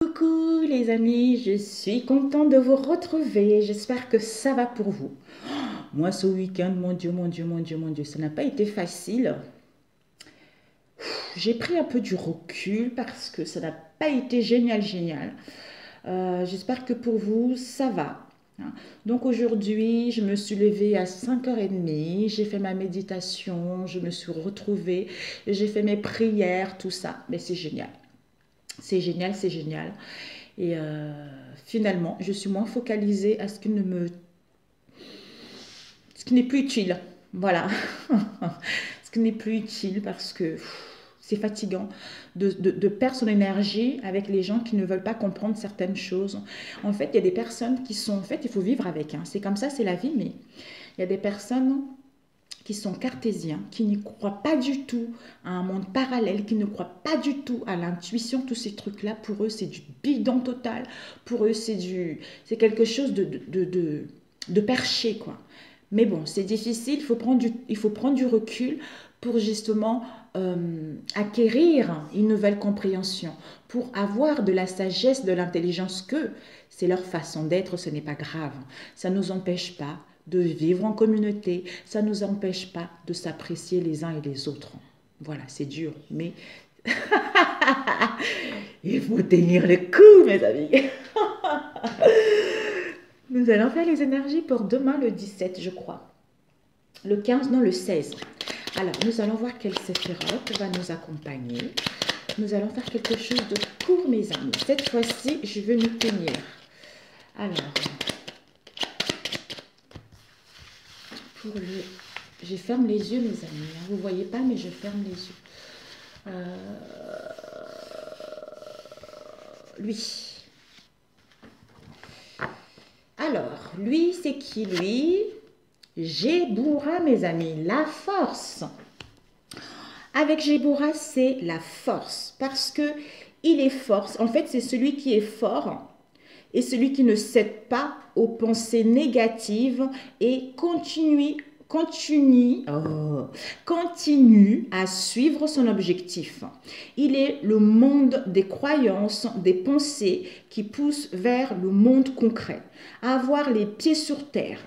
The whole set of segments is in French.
Coucou les amis, je suis contente de vous retrouver. J'espère que ça va pour vous. Moi, ce week-end, mon Dieu, ça n'a pas été facile. J'ai pris un peu du recul parce que ça n'a pas été génial. J'espère que pour vous, ça va. Donc aujourd'hui, je me suis levée à 5h30, j'ai fait ma méditation, je me suis retrouvée, j'ai fait mes prières, tout ça. Mais c'est génial. C'est génial. Et finalement, je suis moins focalisée à ce qui n'est plus utile. Voilà. Ce qui n'est plus utile parce que c'est fatigant de perdre son énergie avec les gens qui ne veulent pas comprendre certaines choses. En fait, il y a des personnes qui sont... En fait, il faut vivre avec. C'est comme ça, c'est la vie. Mais il y a des personnes qui sont cartésiens, qui n'y croient pas du tout à un monde parallèle, qui ne croient pas du tout à l'intuition, tous ces trucs-là, pour eux, c'est du bidon total. Pour eux, c'est quelque chose de perché, quoi. Mais bon, c'est difficile, il faut prendre du recul pour justement acquérir une nouvelle compréhension, pour avoir de la sagesse, de l'intelligence, que c'est leur façon d'être, ce n'est pas grave. Ça ne nous empêche pas de vivre en communauté, ça ne nous empêche pas de s'apprécier les uns et les autres. Voilà, c'est dur, mais il faut tenir le coup, mes amis. Nous allons faire les énergies pour demain, le 17, je crois. Le 15, non, le 16. Alors, nous allons voir quelle séphirote va nous accompagner. Nous allons faire quelque chose de court, mes amis. Cette fois-ci, je vais me tenir. Alors... Je ferme les yeux, mes amis. Vous ne voyez pas, mais je ferme les yeux. Lui. Alors, lui, c'est qui, lui? Géboura, mes amis. La force. Avec Géboura, c'est la force. Parce que il est fort. En fait, c'est celui qui est fort et celui qui ne cède pas aux pensées négatives et continue à suivre son objectif. Il est le monde des croyances, des pensées qui poussent vers le monde concret. Avoir les pieds sur terre.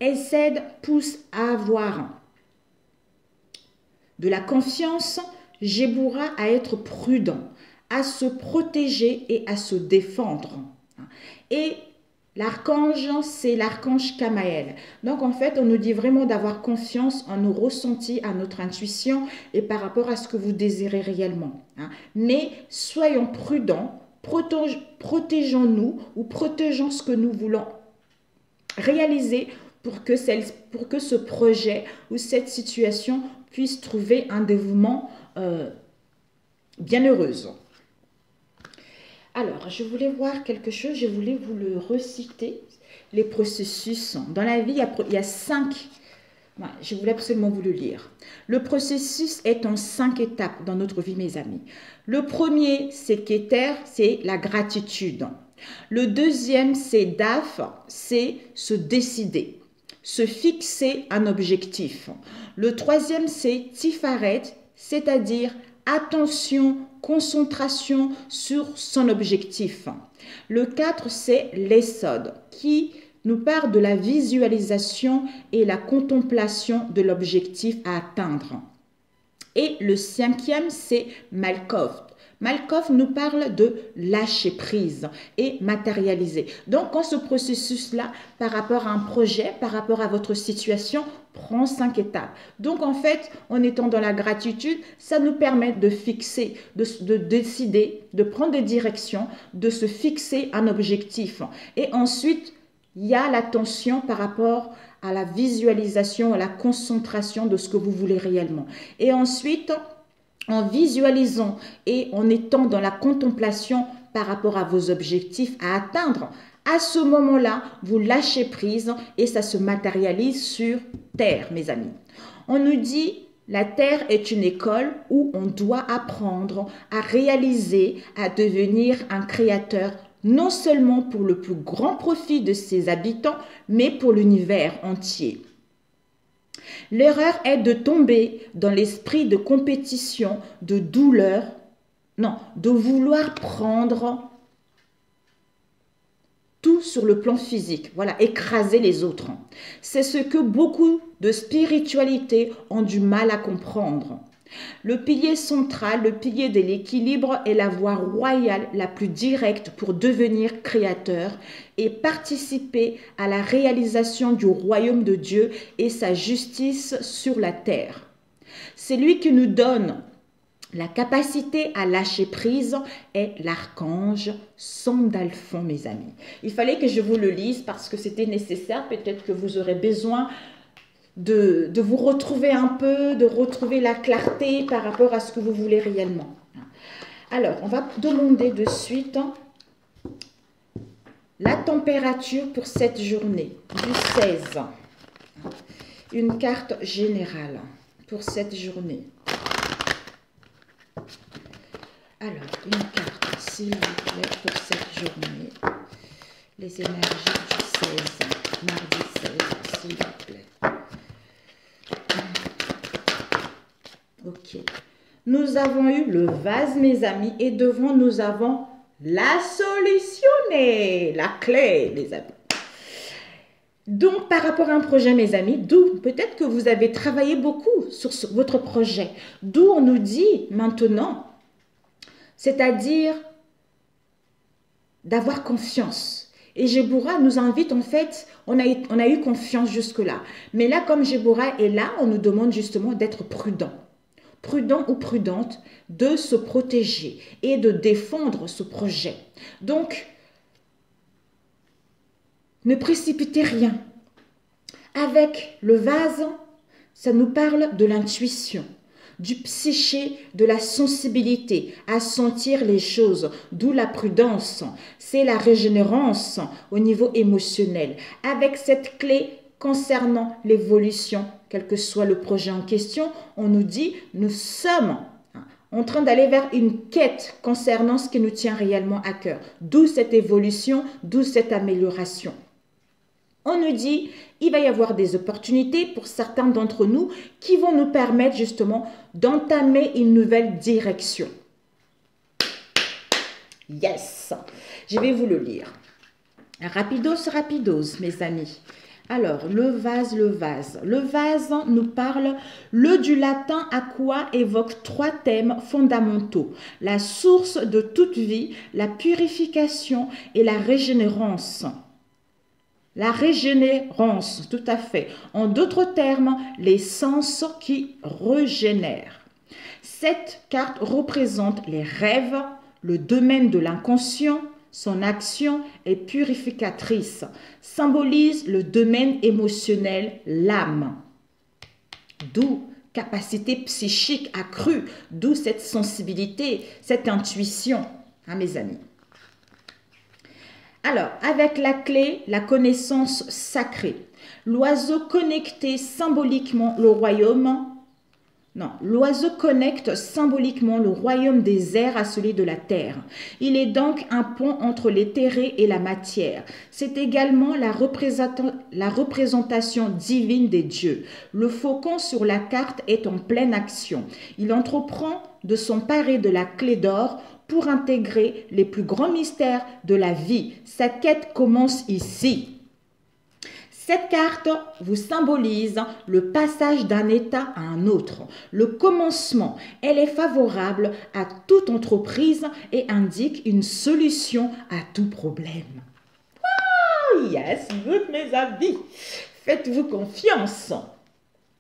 Essaide pousse à avoir de la confiance. Géboura à être prudent, à se protéger et à se défendre. Et l'archange, c'est l'archange Kamaël. Donc, en fait, on nous dit vraiment d'avoir confiance en nos ressentis, à notre intuition et par rapport à ce que vous désirez réellement. Mais soyons prudents, protégeons-nous ou protégeons ce que nous voulons réaliser pour que ce projet ou cette situation puisse trouver un dévouement bien heureuse. Alors, je voulais voir quelque chose, je voulais vous le reciter, les processus. Dans la vie, il y a 5, je voulais absolument vous le lire. Le processus est en 5 étapes dans notre vie, mes amis. Le premier, c'est Kéter, c'est la gratitude. Le deuxième, c'est Daf, c'est se décider, se fixer un objectif. Le troisième, c'est Tifaret, c'est-à-dire attention, concentration sur son objectif. Le 4, c'est l'Essod, qui nous parle de la visualisation et la contemplation de l'objectif à atteindre. Et le 5e, c'est Malkov. Malkov nous parle de lâcher prise et matérialiser. Donc, quand ce processus-là, par rapport à un projet, par rapport à votre situation, prend 5 étapes. Donc, en fait, en étant dans la gratitude, ça nous permet de fixer, de décider, de prendre des directions, de se fixer un objectif. Et ensuite, il y a l'attention par rapport à la visualisation, à la concentration de ce que vous voulez réellement. Et ensuite, en visualisant et en étant dans la contemplation par rapport à vos objectifs à atteindre, à ce moment-là, vous lâchez prise et ça se matérialise sur Terre, mes amis. On nous dit, la Terre est une école où on doit apprendre à réaliser, à devenir un créateur non seulement pour le plus grand profit de ses habitants, mais pour l'univers entier. L'erreur est de tomber dans l'esprit de compétition, de douleur, non, de vouloir prendre tout sur le plan physique, voilà, écraser les autres. C'est ce que beaucoup de spiritualités ont du mal à comprendre. Le pilier central, le pilier de l'équilibre est la voie royale la plus directe pour devenir créateur et participer à la réalisation du royaume de Dieu et sa justice sur la terre. C'est lui qui nous donne la capacité à lâcher prise est l'archange Sandalphon, mes amis. Il fallait que je vous le lise parce que c'était nécessaire. Peut-être que vous aurez besoin de vous retrouver un peu, de retrouver la clarté par rapport à ce que vous voulez réellement. Alors, on va demander de suite la température pour cette journée du 16. Une carte générale pour cette journée. Alors, une carte, s'il vous plaît, pour cette journée. Les énergies du 16, mardi 16, s'il vous plaît. Ok. Nous avons eu le vase, mes amis, et devant, nous avons la solution, la clé, mes amis. Donc, par rapport à un projet, mes amis, d'où peut-être que vous avez travaillé beaucoup sur votre projet, d'où on nous dit maintenant, c'est-à-dire d'avoir confiance. Et Géboura nous invite, en fait, on a eu confiance jusque-là. Mais là, comme Géboura est là, on nous demande justement d'être prudent. Prudent ou prudente, de se protéger et de défendre ce projet. Donc, ne précipitez rien. Avec le vase, ça nous parle de l'intuition, du psyché, de la sensibilité, à sentir les choses, d'où la prudence. C'est la régénérance au niveau émotionnel. Avec cette clé concernant l'évolution, quel que soit le projet en question, on nous dit, nous sommes en train d'aller vers une quête concernant ce qui nous tient réellement à cœur. D'où cette évolution, d'où cette amélioration. On nous dit, il va y avoir des opportunités pour certains d'entre nous qui vont nous permettre justement d'entamer une nouvelle direction. Yes! Je vais vous le lire. Rapidos, rapidos, mes amis. Alors, le vase, le vase. Le vase nous parle, le du latin aqua évoque trois thèmes fondamentaux. La source de toute vie, la purification et la régénérance. La régénérance, tout à fait. En d'autres termes, les sens qui régénèrent. Cette carte représente les rêves, le domaine de l'inconscient. Son action est purificatrice, symbolise le domaine émotionnel, l'âme. D'où capacité psychique accrue, d'où cette sensibilité, cette intuition, hein, mes amis. Alors, avec la clé, la connaissance sacrée. L'oiseau connecté symboliquement le royaume. Non, l'oiseau connecte symboliquement le royaume des airs à celui de la terre. Il est donc un pont entre l'éthéré et la matière. C'est également la représentation divine des dieux. Le faucon sur la carte est en pleine action. Il entreprend de s'emparer de la clé d'or pour intégrer les plus grands mystères de la vie. Sa quête commence ici. Cette carte vous symbolise le passage d'un état à un autre, le commencement. Elle est favorable à toute entreprise et indique une solution à tout problème. Oh, yes, good, mes amis. Faites-vous confiance.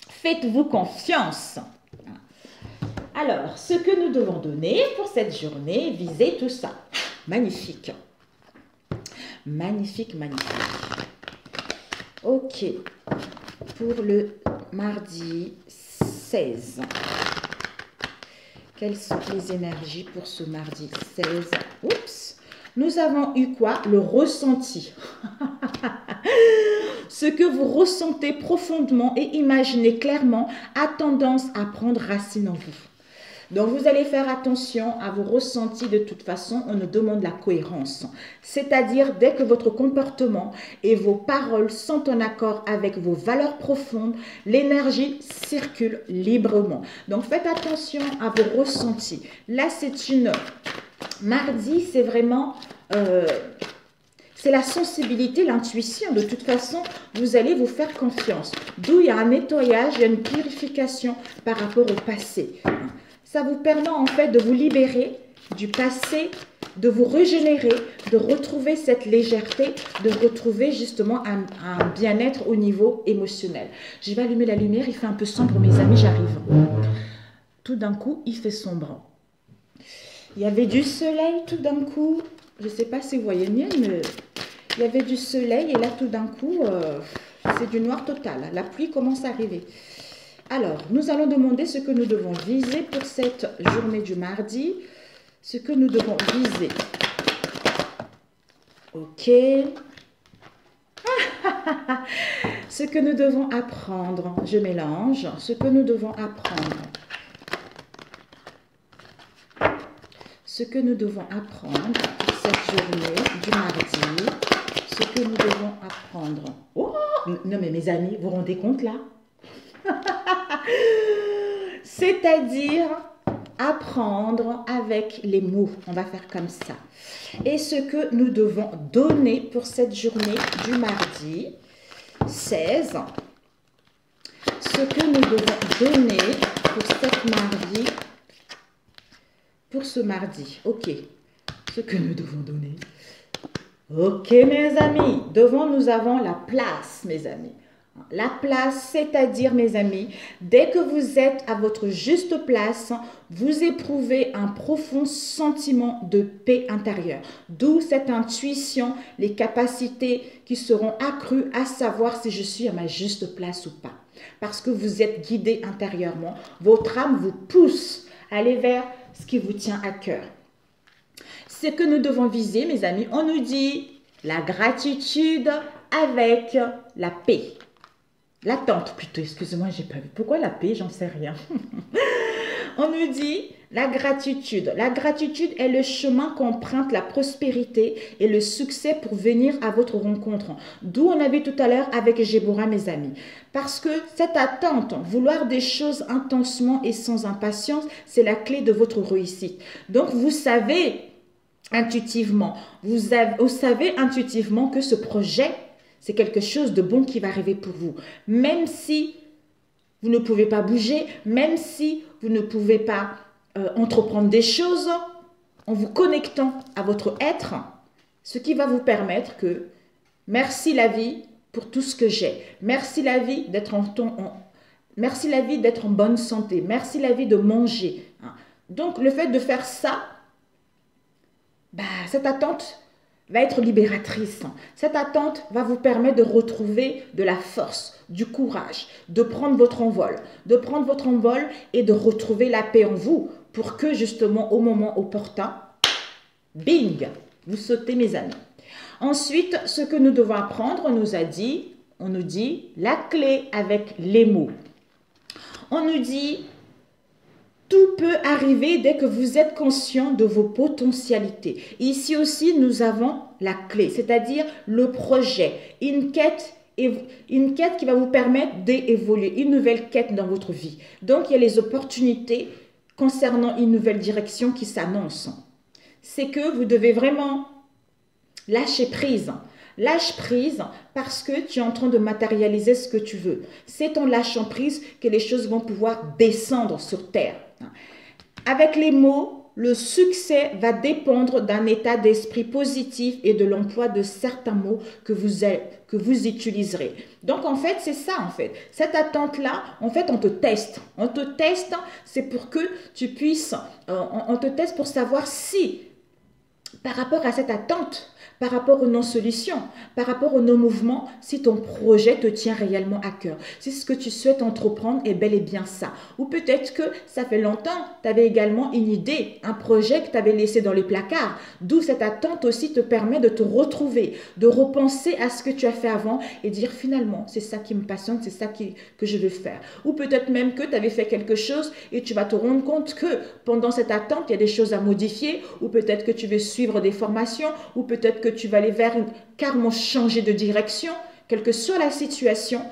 Faites-vous confiance. Alors, ce que nous devons donner pour cette journée, visez tout ça. Magnifique. Magnifique, magnifique. Ok, pour le mardi 16, quelles sont les énergies pour ce mardi 16? Oups, nous avons eu quoi? Le ressenti. Ce que vous ressentez profondément et imaginez clairement a tendance à prendre racine en vous. Donc, vous allez faire attention à vos ressentis. De toute façon, on nous demande la cohérence. C'est-à-dire, dès que votre comportement et vos paroles sont en accord avec vos valeurs profondes, l'énergie circule librement. Donc, faites attention à vos ressentis. Là, c'est une... Mardi, c'est vraiment... c'est la sensibilité, l'intuition. De toute façon, vous allez vous faire confiance. D'où il y a un nettoyage, il y a une purification par rapport au passé. Ça vous permet en fait de vous libérer du passé, de vous régénérer, de retrouver cette légèreté, de retrouver justement un bien-être au niveau émotionnel. Je vais allumer la lumière, il fait un peu sombre mes amis, j'arrive. Tout d'un coup, il fait sombre. Il y avait du soleil tout d'un coup. Je ne sais pas si vous voyez bien, mais il y avait du soleil et là tout d'un coup, c'est du noir total. La pluie commence à arriver. Alors, nous allons demander ce que nous devons viser pour cette journée du mardi. Ce que nous devons viser. Ok. Ce que nous devons apprendre. Je mélange. Ce que nous devons apprendre. Ce que nous devons apprendre pour cette journée du mardi. Ce que nous devons apprendre. Oh, non mais mes amis, vous vous rendez compte là? C'est-à-dire apprendre avec les mots. On va faire comme ça. Et ce que nous devons donner pour cette journée du mardi 16. Ce que nous devons donner pour cette mardi. Pour ce mardi. Ok. Ce que nous devons donner. Ok mes amis. Devant nous avons la place mes amis. La place, c'est-à-dire, mes amis, dès que vous êtes à votre juste place, vous éprouvez un profond sentiment de paix intérieure. D'où cette intuition, les capacités qui seront accrues à savoir si je suis à ma juste place ou pas. Parce que vous êtes guidé intérieurement. Votre âme vous pousse à aller vers ce qui vous tient à cœur. Ce que nous devons viser, mes amis, on nous dit la gratitude avec la paix. L'attente plutôt, excusez-moi, j'ai pas vu. Pourquoi la paix? J'en sais rien. On nous dit la gratitude. La gratitude est le chemin qu'emprunte la prospérité et le succès pour venir à votre rencontre. D'où on avait tout à l'heure avec Jébora, mes amis. Parce que cette attente, vouloir des choses intensement et sans impatience, c'est la clé de votre réussite. Donc, vous savez intuitivement, vous savez intuitivement que ce projet, c'est quelque chose de bon qui va arriver pour vous. Même si vous ne pouvez pas bouger, même si vous ne pouvez pas entreprendre des choses, en vous connectant à votre être, ce qui va vous permettre que, merci la vie pour tout ce que j'ai. Merci la vie d'être merci la vie d'être en bonne santé. Merci la vie de manger. Donc, le fait de faire ça, cette attente va être libératrice. Cette attente va vous permettre de retrouver de la force, du courage, de prendre votre envol et de retrouver la paix en vous pour que justement au moment opportun, bing, vous sautez mes amis. Ensuite, ce que nous devons apprendre, on nous dit la clé avec les mots. On nous dit tout peut arriver dès que vous êtes conscient de vos potentialités. Ici aussi, nous avons la clé, c'est-à-dire le projet, une quête qui va vous permettre d'évoluer, une nouvelle quête dans votre vie. Donc, il y a les opportunités concernant une nouvelle direction qui s'annonce. C'est que vous devez vraiment lâcher prise. Lâche prise parce que tu es en train de matérialiser ce que tu veux. C'est en lâchant prise que les choses vont pouvoir descendre sur terre. Avec les mots, le succès va dépendre d'un état d'esprit positif et de l'emploi de certains mots que vous utiliserez. Donc, en fait, c'est ça, en fait. Cette attente-là, en fait, on te teste. On te teste, c'est pour que tu puisses... on te teste pour savoir si, par rapport à cette attente, par rapport aux non-solutions, par rapport aux non-mouvements, si ton projet te tient réellement à cœur. Si ce que tu souhaites entreprendre est bel et bien ça. Ou peut-être que ça fait longtemps, tu avais également une idée, un projet que tu avais laissé dans les placards. D'où cette attente aussi te permet de te retrouver, de repenser à ce que tu as fait avant et dire finalement, c'est ça qui me passionne, c'est ça que je veux faire. Ou peut-être même que tu avais fait quelque chose et tu vas te rendre compte que pendant cette attente, il y a des choses à modifier, ou peut-être que tu veux suivre des formations, ou peut-être que tu vas aller vers carrément changer de direction, quelle que soit la situation,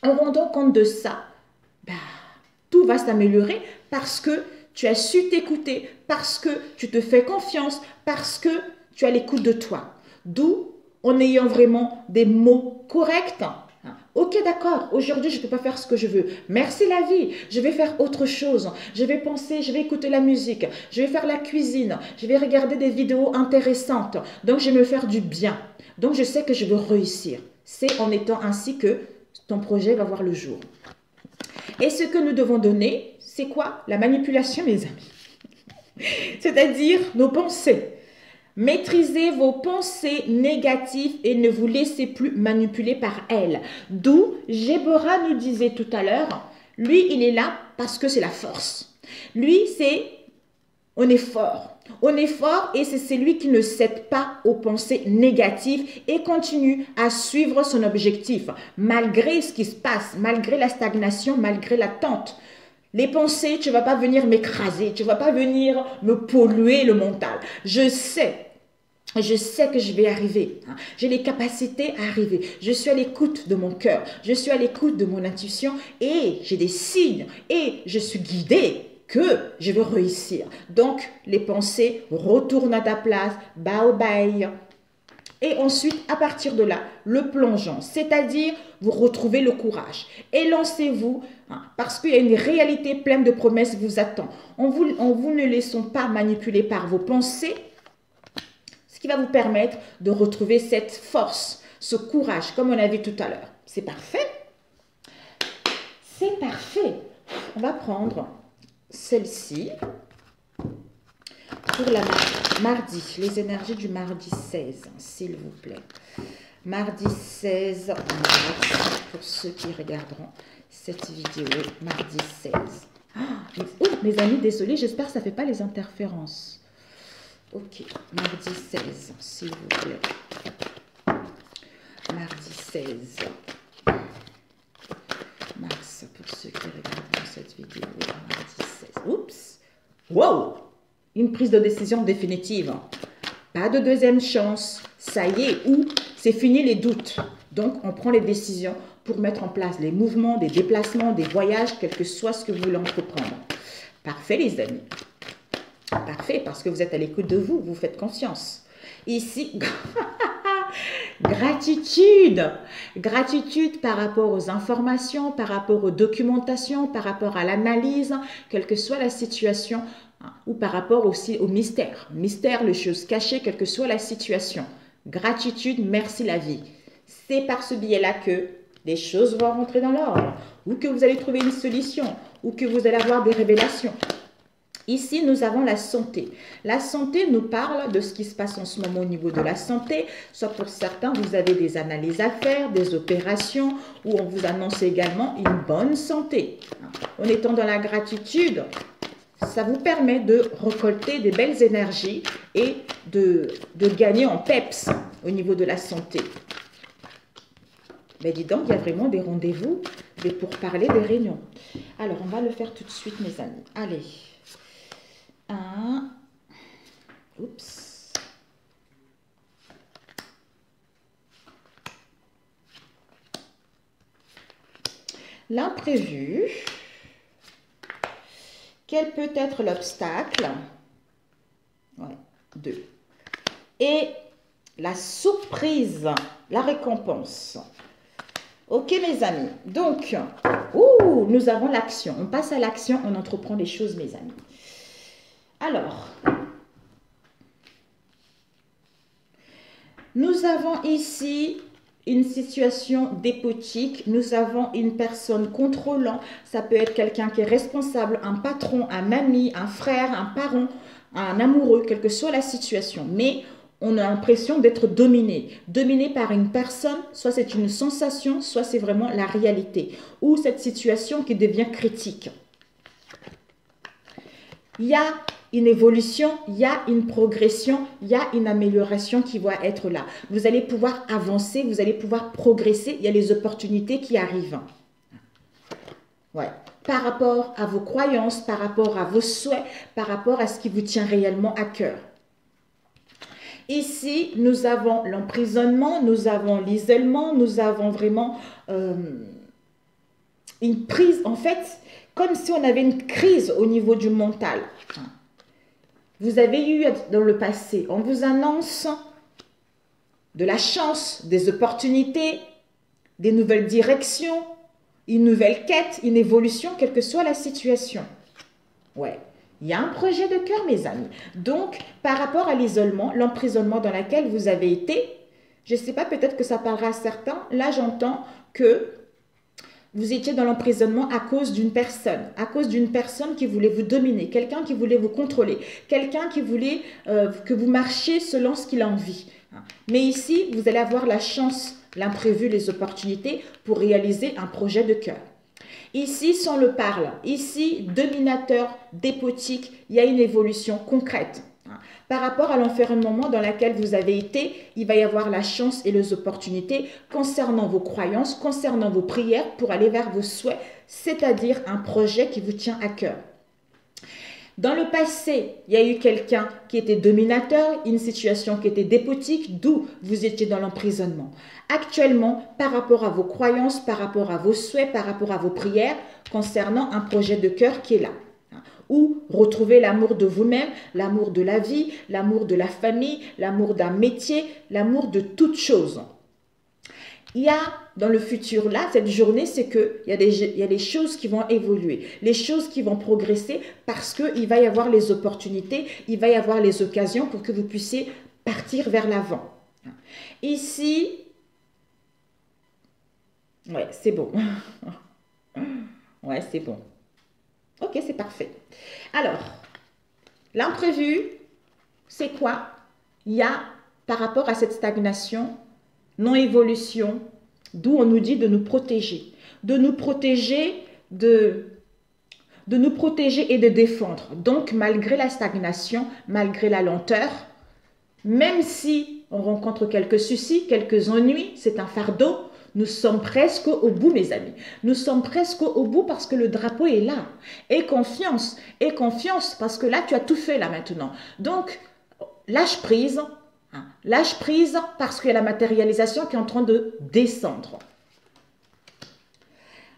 en rendant compte de ça, tout va s'améliorer parce que tu as su t'écouter, parce que tu te fais confiance, parce que tu as l'écoute de toi. D'où, en ayant vraiment des mots corrects, ok, d'accord, aujourd'hui, je ne peux pas faire ce que je veux. Merci la vie, je vais faire autre chose. Je vais penser, je vais écouter la musique, je vais faire la cuisine, je vais regarder des vidéos intéressantes. Donc, je vais me faire du bien. Donc, je sais que je veux réussir. C'est en étant ainsi que ton projet va voir le jour. Et ce que nous devons donner, c'est quoi? La manipulation, mes amis. C'est-à-dire nos pensées. Maîtrisez vos pensées négatives et ne vous laissez plus manipuler par elles. D'où Gébora nous disait tout à l'heure, lui, il est là parce que c'est la force. Lui, on est fort. On est fort et c'est celui qui ne cède pas aux pensées négatives et continue à suivre son objectif, malgré ce qui se passe, malgré la stagnation, malgré l'attente. Les pensées, tu ne vas pas venir m'écraser, tu ne vas pas venir me polluer le mental. Je sais que je vais arriver. J'ai les capacités à arriver. Je suis à l'écoute de mon cœur. Je suis à l'écoute de mon intuition et j'ai des signes et je suis guidée que je veux réussir. Donc, les pensées retournent à ta place. Bye bye. Et ensuite, à partir de là, le plongeon, c'est-à-dire vous retrouvez le courage. Et lancez-vous, parce qu'il y a une réalité pleine de promesses qui vous attend. En vous ne laissant pas manipuler par vos pensées, ce qui va vous permettre de retrouver cette force, ce courage, comme on a vu tout à l'heure. C'est parfait? C'est parfait. On va prendre celle-ci pour la mardi, les énergies du mardi 16, s'il vous plaît. Mardi 16 mars, pour ceux qui regarderont cette vidéo, mardi 16. Mes amis, désolé, j'espère que ça ne fait pas les interférences. Ok, mardi 16, s'il vous plaît. Mardi 16 mars, pour ceux qui regardent cette vidéo, mardi 16. Oups! Wow! Une prise de décision définitive. Pas de deuxième chance. Ça y est, ou c'est fini les doutes. Donc, on prend les décisions pour mettre en place les mouvements, des déplacements, des voyages, quel que soit ce que vous voulez entreprendre. Parfait, les amis. Parfait, parce que vous êtes à l'écoute de vous, vous faites confiance. Ici, gratitude. Gratitude par rapport aux informations, par rapport aux documentations, par rapport à l'analyse, quelle que soit la situation, ou par rapport aussi au mystère. Mystère, les choses cachées, quelle que soit la situation. Gratitude, merci la vie. C'est par ce biais-là que les choses vont rentrer dans l'ordre, ou que vous allez trouver une solution, ou que vous allez avoir des révélations. Ici, nous avons la santé. La santé nous parle de ce qui se passe en ce moment au niveau de la santé. Soit pour certains, vous avez des analyses à faire, des opérations, où on vous annonce également une bonne santé. En étant dans la gratitude, ça vous permet de récolter des belles énergies et de gagner en peps au niveau de la santé. Mais dis donc, il y a vraiment des rendez-vous, des pourparlers, des réunions. Alors, on va le faire tout de suite, mes amis. Allez. Oups. L'imprévu. Quel peut être l'obstacle? 2. Et la surprise, la récompense. Ok, mes amis. Donc, nous avons l'action. On passe à l'action, on entreprend les choses, mes amis. Alors, nous avons ici une situation dépotique, nous avons une personne contrôlant, ça peut être quelqu'un qui est responsable, un patron, un ami, un frère, un parent, un amoureux, quelle que soit la situation. Mais on a l'impression d'être dominé. Dominé par une personne, soit c'est une sensation, soit c'est vraiment la réalité. Ou cette situation qui devient critique. Il y a une évolution, il y a une progression, il y a une amélioration qui va être là. Vous allez pouvoir avancer, vous allez pouvoir progresser, il y a les opportunités qui arrivent. Ouais. Par rapport à vos croyances, par rapport à vos souhaits, par rapport à ce qui vous tient réellement à cœur. Ici, nous avons l'emprisonnement, nous avons l'isolement, nous avons vraiment une prise, en fait, comme si on avait une crise au niveau du mental. Vous avez eu dans le passé, on vous annonce de la chance, des opportunités, des nouvelles directions, une nouvelle quête, une évolution, quelle que soit la situation. Ouais. Il y a un projet de cœur, mes amis. Donc, par rapport à l'isolement, l'emprisonnement dans lequel vous avez été, je ne sais pas, peut-être que ça parlera à certains. Là, j'entends que vous étiez dans l'emprisonnement à cause d'une personne qui voulait vous dominer, quelqu'un qui voulait vous contrôler, quelqu'un qui voulait que vous marchiez selon ce qu'il a envie. Mais ici, vous allez avoir la chance, l'imprévu, les opportunités pour réaliser un projet de cœur. Ici, si on le parle, ici, dominateur, dépotique, il y a une évolution concrète. Par rapport à l'environnement dans lequel vous avez été, il va y avoir la chance et les opportunités concernant vos croyances, concernant vos prières pour aller vers vos souhaits, c'est-à-dire un projet qui vous tient à cœur. Dans le passé, il y a eu quelqu'un qui était dominateur, une situation qui était dépotique, d'où vous étiez dans l'emprisonnement. Actuellement, par rapport à vos croyances, par rapport à vos souhaits, par rapport à vos prières, concernant un projet de cœur qui est là. Ou retrouver l'amour de vous-même, l'amour de la vie, l'amour de la famille, l'amour d'un métier, l'amour de toute chose. Il y a dans le futur là, cette journée, c'est qu'il y a des choses qui vont évoluer, les choses qui vont progresser parce qu'il va y avoir les opportunités, il va y avoir les occasions pour que vous puissiez partir vers l'avant. Ici, ouais, c'est bon. Ouais, c'est bon. Ok, c'est parfait. Alors, l'imprévu, c'est quoi? Il y a, par rapport à cette stagnation, non-évolution, d'où on nous dit de nous protéger. De nous protéger de nous protéger et de défendre. Donc, malgré la stagnation, malgré la lenteur, même si on rencontre quelques soucis, quelques ennuis, c'est un fardeau, nous sommes presque au bout, mes amis. Nous sommes presque au bout parce que le drapeau est là. Et confiance, parce que là, tu as tout fait là maintenant. Donc, lâche prise parce qu'il y a la matérialisation qui est en train de descendre.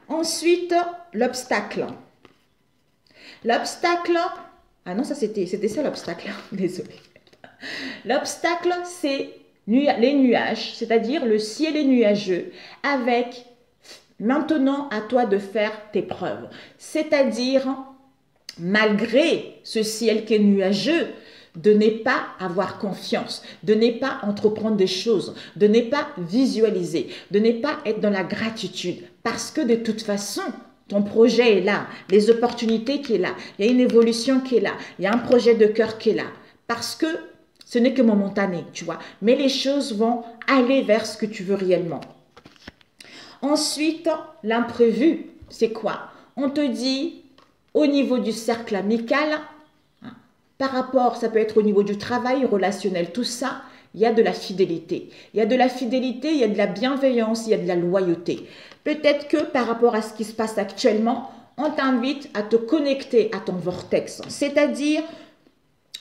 Ensuite, l'obstacle. L'obstacle, ah non, ça c'était ça l'obstacle, désolé. L'obstacle, c'est les nuages, c'est-à-dire le ciel est nuageux, avec maintenant à toi de faire tes preuves. C'est-à-dire, malgré ce ciel qui est nuageux, de ne pas avoir confiance, de ne pas entreprendre des choses, de ne pas visualiser, de ne pas être dans la gratitude. Parce que de toute façon, ton projet est là, les opportunités qui est là, il y a une évolution qui est là, il y a un projet de cœur qui est là. Parce que ce n'est que momentané, tu vois. Mais les choses vont aller vers ce que tu veux réellement. Ensuite, l'imprévu, c'est quoi? On te dit, au niveau du cercle amical, par rapport, ça peut être au niveau du travail, relationnel, tout ça, il y a de la fidélité. Il y a de la fidélité, il y a de la bienveillance, il y a de la loyauté. Peut-être que par rapport à ce qui se passe actuellement, on t'invite à te connecter à ton vortex, c'est-à-dire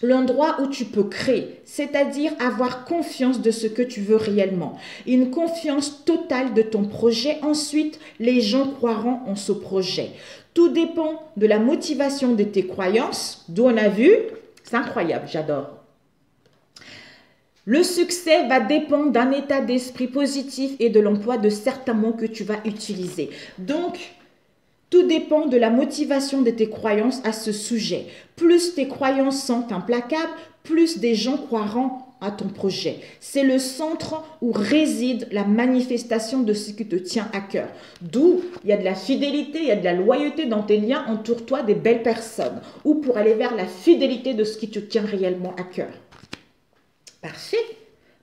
l'endroit où tu peux créer, c'est-à-dire avoir confiance de ce que tu veux réellement. Une confiance totale de ton projet. Ensuite, les gens croiront en ce projet. Tout dépend de la motivation de tes croyances, d'où on a vu, c'est incroyable, j'adore. Le succès va dépendre d'un état d'esprit positif et de l'emploi de certains mots que tu vas utiliser. Donc, tout dépend de la motivation de tes croyances à ce sujet. Plus tes croyances sont implacables, plus des gens croiront à ton projet. C'est le centre où réside la manifestation de ce qui te tient à cœur. D'où il y a de la fidélité, il y a de la loyauté dans tes liens. Entoure-toi des belles personnes. Ou pour aller vers la fidélité de ce qui te tient réellement à cœur. Parfait,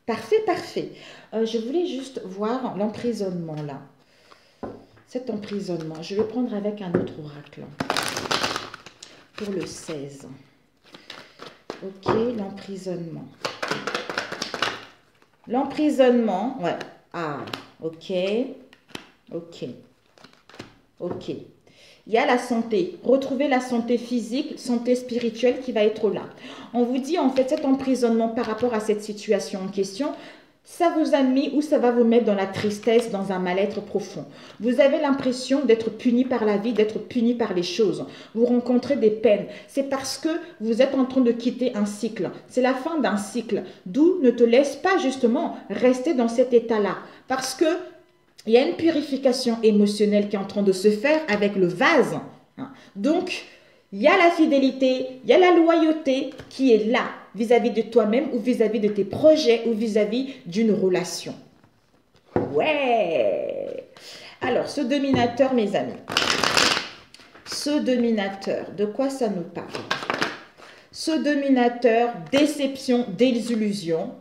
parfait, parfait. Je voulais juste voir l'emprisonnement là. Cet emprisonnement, je vais prendre avec un autre oracle pour le 16. Ok, l'emprisonnement. L'emprisonnement, ouais. Ah, ok, ok, ok. Il y a la santé, retrouver la santé physique, santé spirituelle qui va être là. On vous dit en fait cet emprisonnement par rapport à cette situation en question, ça vous a mis ou ça va vous mettre dans la tristesse, dans un mal-être profond. Vous avez l'impression d'être puni par la vie, d'être puni par les choses. Vous rencontrez des peines. C'est parce que vous êtes en train de quitter un cycle. C'est la fin d'un cycle. D'où ne te laisse pas justement rester dans cet état-là. Parce que il y a une purification émotionnelle qui est en train de se faire avec le vase. Donc, il y a la fidélité, il y a la loyauté qui est là vis-à-vis de toi-même ou vis-à-vis de tes projets ou vis-à-vis d'une relation. Ouais! Alors, ce dominateur, mes amis, ce dominateur, de quoi ça nous parle? Ce dominateur, déception, désillusion,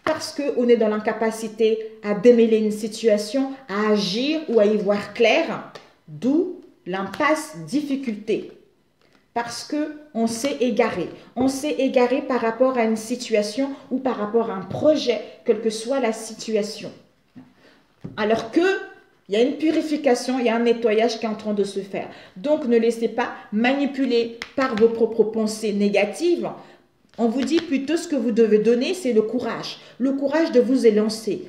parce qu'on est dans l'incapacité à démêler une situation, à agir ou à y voir clair, d'où l'impasse difficulté. Parce qu'on s'est égaré. On s'est égaré par rapport à une situation ou par rapport à un projet, quelle que soit la situation. Alors que il y a une purification, il y a un nettoyage qui est en train de se faire. Donc, ne laissez pas manipuler par vos propres pensées négatives. On vous dit plutôt ce que vous devez donner, c'est le courage. Le courage de vous élancer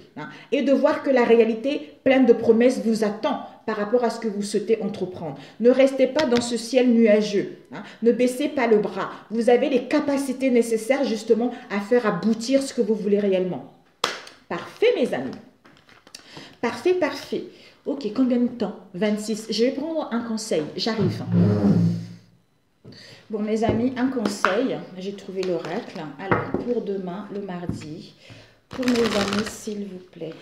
et de voir que la réalité pleine de promesses vous attend par rapport à ce que vous souhaitez entreprendre. Ne restez pas dans ce ciel nuageux. Ne baissez pas le bras. Vous avez les capacités nécessaires justement à faire aboutir ce que vous voulez réellement. Parfait, mes amis. Parfait, parfait. Ok, combien de temps? 26. Je vais prendre un conseil. J'arrive. Bon, mes amis, un conseil. J'ai trouvé l'oracle. Alors, pour demain, le mardi. Pour mes amis, s'il vous plaît.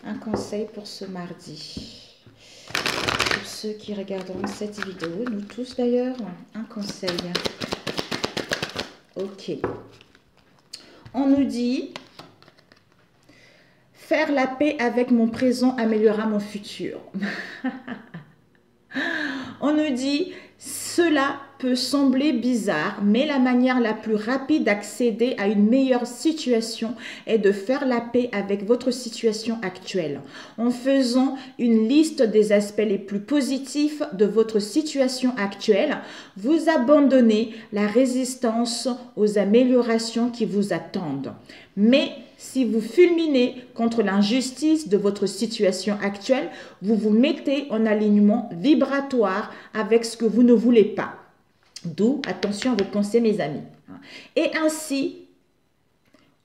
Un conseil pour ce mardi. Pour ceux qui regarderont cette vidéo, nous tous d'ailleurs, un conseil. Ok. On nous dit, faire la paix avec mon présent améliorera mon futur. On nous dit, cela peut sembler bizarre, mais la manière la plus rapide d'accéder à une meilleure situation est de faire la paix avec votre situation actuelle. En faisant une liste des aspects les plus positifs de votre situation actuelle, vous abandonnez la résistance aux améliorations qui vous attendent. Mais si vous fulminez contre l'injustice de votre situation actuelle, vous vous mettez en alignement vibratoire avec ce que vous ne voulez pas. D'où, attention à vos pensées, mes amis. Et ainsi,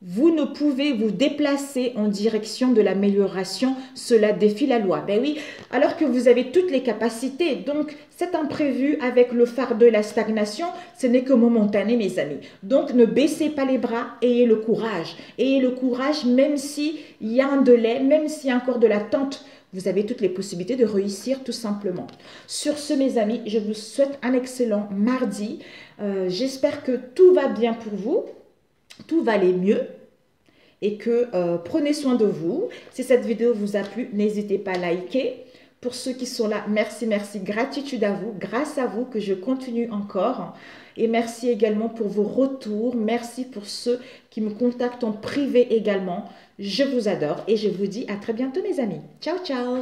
vous ne pouvez vous déplacer en direction de l'amélioration. Cela défie la loi. Ben oui, alors que vous avez toutes les capacités. Donc, cet imprévu avec le fardeau et la stagnation, ce n'est que momentané, mes amis. Donc, ne baissez pas les bras, ayez le courage. Ayez le courage, même s'il y a un délai, même s'il y a encore de l'attente. Vous avez toutes les possibilités de réussir tout simplement. Sur ce, mes amis, je vous souhaite un excellent mardi. J'espère que tout va bien pour vous. Tout va aller mieux. Et que prenez soin de vous. Si cette vidéo vous a plu, n'hésitez pas à liker. Pour ceux qui sont là, merci, merci. Gratitude à vous. Grâce à vous que je continue encore. Et merci également pour vos retours. Merci pour ceux qui me contactent en privé également. Je vous adore et je vous dis à très bientôt mes amis. Ciao, ciao.